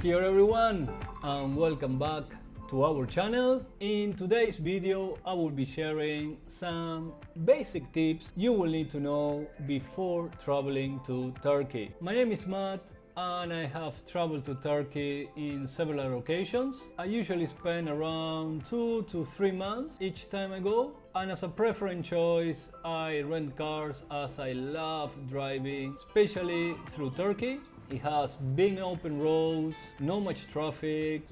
Here everyone, and welcome back to our channel. In today's video I will be sharing some basic tips you will need to know before traveling to Turkey. My name is Matt and I have traveled to Turkey in several occasions. I usually spend around 2 to 3 months each time I go, and as a preference choice I rent cars as I love driving, especially through Turkey. It has big open roads, not much traffic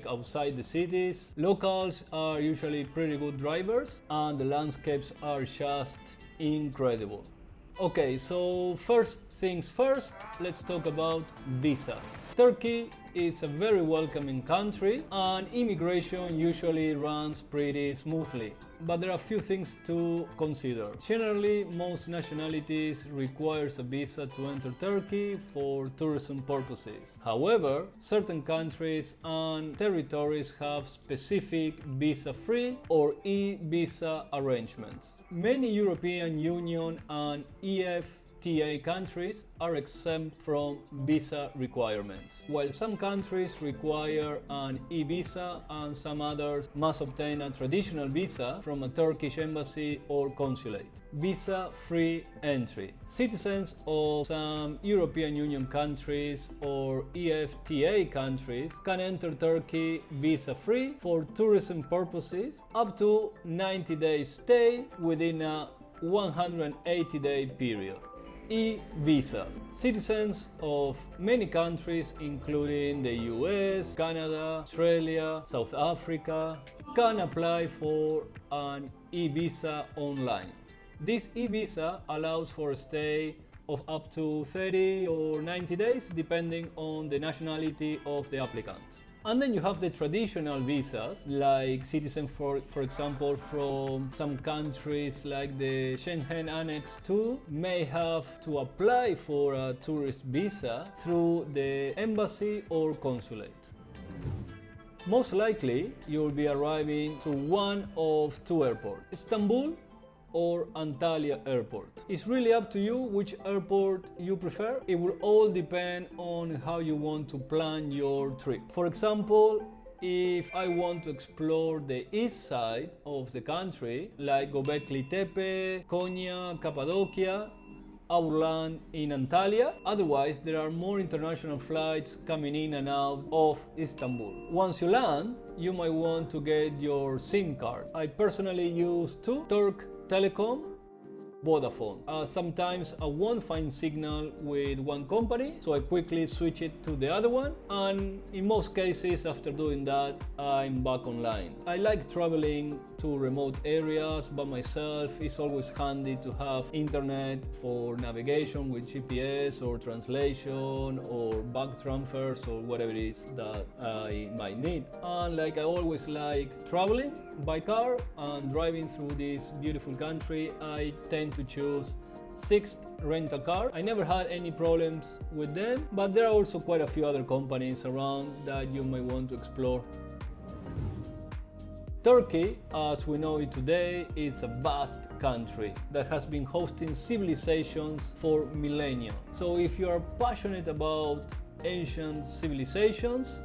outside the cities. Locals are usually pretty good drivers and the landscapes are just incredible. Okay, so first things first, let's talk about visas. Turkey is a very welcoming country and immigration usually runs pretty smoothly. But there are a few things to consider. Generally, most nationalities requires a visa to enter Turkey for tourism purposes. However, certain countries and territories have specific visa-free or e-visa arrangements. Many European Union and EFTA countries are exempt from visa requirements, while some countries require an e-visa and some others must obtain a traditional visa from a Turkish embassy or consulate. Visa-free entry. Citizens of some European Union countries or EFTA countries can enter Turkey visa-free for tourism purposes up to 90 days stay within a 180-day period. E-visas. Citizens of many countries including the US, Canada, Australia, South Africa can apply for an e-visa online. This e-visa allows for a stay of up to 30 or 90 days depending on the nationality of the applicant. And then you have the traditional visas, like citizens, for example, from some countries like the Schengen Annex II may have to apply for a tourist visa through the embassy or consulate. Most likely, you'll be arriving to one of two airports, Istanbul or Antalya airport. It's really up to you which airport you prefer. It will all depend on how you want to plan your trip. For example, if I want to explore the east side of the country, like Göbekli Tepe, Konya, Cappadocia, I will land in Antalya. Otherwise, there are more international flights coming in and out of Istanbul. Once you land, you might want to get your SIM card. I personally use two, Turk Telecom, Vodafone. Sometimes I won't find signal with one company, so I quickly switch it to the other one, and in most cases after doing that I'm back online. I like traveling to remote areas by myself. It's always handy to have internet for navigation with GPS or translation or bank transfers or whatever it is that I might need. And I always like traveling by car and driving through this beautiful country, I tend to choose SIXT Rent a car. I never had any problems with them, but there are also quite a few other companies around that you may want to explore. Turkey, as we know it today, is a vast country that has been hosting civilizations for millennia. So if you are passionate about ancient civilizations,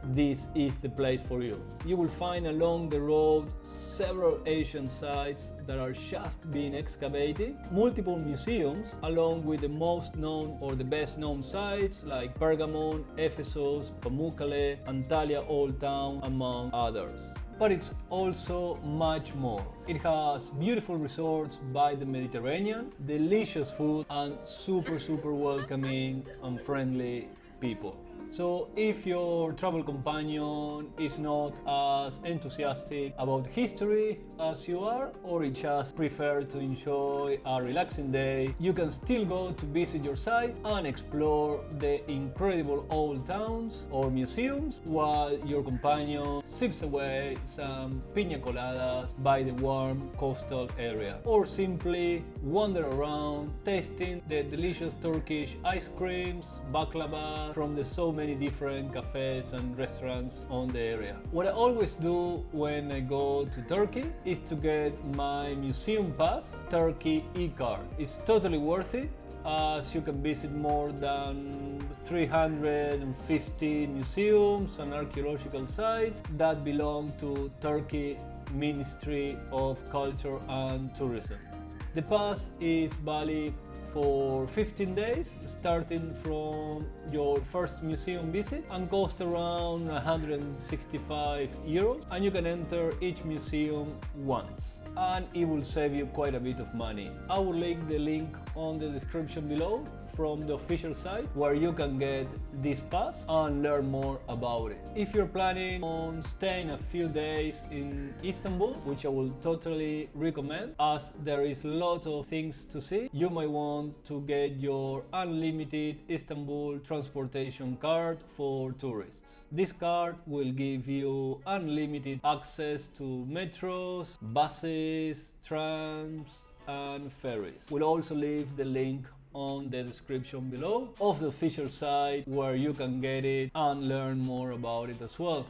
this is the place for you. You will find along the road several ancient sites that are just being excavated, multiple museums along with the most known or the best known sites like Pergamon, Ephesus, Pamukkale, Antalya Old Town, among others. But it's also much more. It has beautiful resorts by the Mediterranean, delicious food, and super welcoming and friendly people. So if your travel companion is not as enthusiastic about history as you are, or you just prefer to enjoy a relaxing day, you can still go to visit your site and explore the incredible old towns or museums while your companion sips away some piña coladas by the warm coastal area, or simply wander around tasting the delicious Turkish ice creams, baklava from the so many different cafes and restaurants on the area. What I always do when I go to Turkey is to get my museum pass, Turkey e-card. It's totally worth it. as you can visit more than 350 museums and archaeological sites that belong to Turkey Ministry of Culture and Tourism. The pass is valid for 15 days, starting from your first museum visit, and cost around 165 euros, and you can enter each museum once, and it will save you quite a bit of money. I will leave the link on the description below from the official site where you can get this pass and learn more about it. If you're planning on staying a few days in Istanbul, which I will totally recommend as there is a lot of things to see, you might want to get your unlimited Istanbul transportation card for tourists. This card will give you unlimited access to metros, buses, trams and ferries. We'll also leave the link on the description below of the official site where you can get it and learn more about it as well.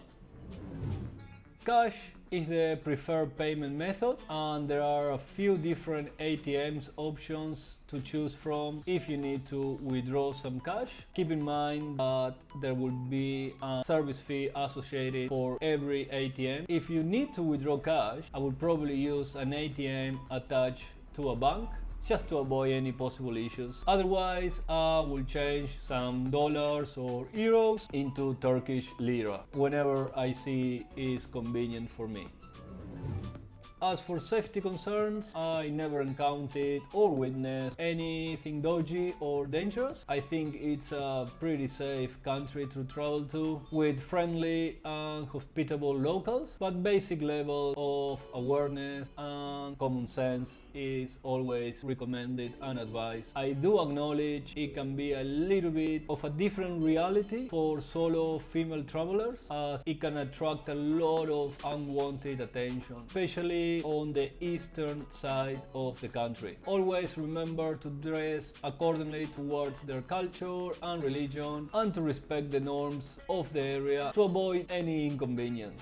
Cash is the preferred payment method, and there are a few different ATMs options to choose from if you need to withdraw some cash. Keep in mind that there will be a service fee associated for every ATM. If you need to withdraw cash, I would probably use an ATM attached to a bank, just to avoid any possible issues. Otherwise, I will change some dollars or euros into Turkish lira whenever I see is convenient for me. As for safety concerns, I never encountered or witnessed anything dodgy or dangerous. I think it's a pretty safe country to travel to, with friendly and hospitable locals, but basic level of awareness and common sense is always recommended and advised. I do acknowledge it can be a little bit of a different reality for solo female travelers, as it can attract a lot of unwanted attention, especially on the eastern side of the country. Always remember to dress accordingly towards their culture and religion, and to respect the norms of the area to avoid any inconvenience.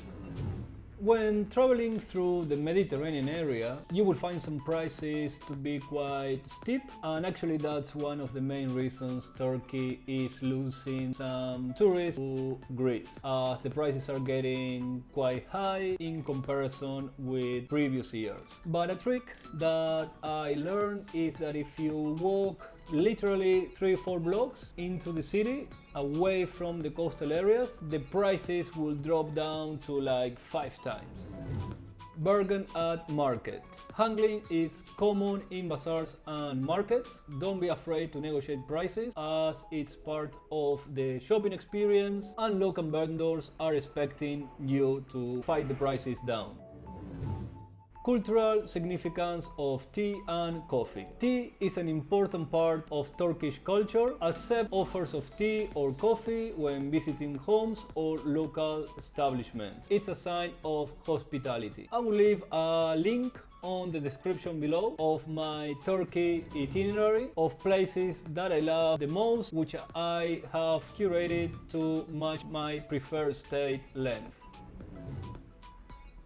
When traveling through the Mediterranean area, you will find some prices to be quite steep, and actually that's one of the main reasons Turkey is losing some tourists to Greece, as the prices are getting quite high in comparison with previous years. But a trick that I learned is that if you walk literally 3-4 blocks into the city, away from the coastal areas, the prices will drop down to like 5 times. Bargain at markets. Haggling is common in bazaars and markets. Don't be afraid to negotiate prices, as it's part of the shopping experience and local vendors are expecting you to fight the prices down. Cultural significance of tea and coffee. Tea is an important part of Turkish culture. Accept offers of tea or coffee when visiting homes or local establishments. It's a sign of hospitality. I will leave a link on the description below of my Turkey itinerary of places that I love the most, which I have curated to match my preferred stay length.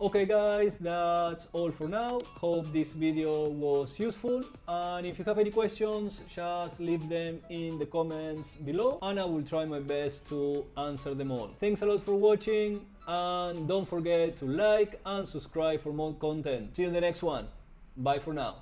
Okay guys, that's all for now. Hope this video was useful, and if you have any questions, just leave them in the comments below and I will try my best to answer them all. Thanks a lot for watching, and don't forget to like and subscribe for more content. See you in the next one. Bye for now.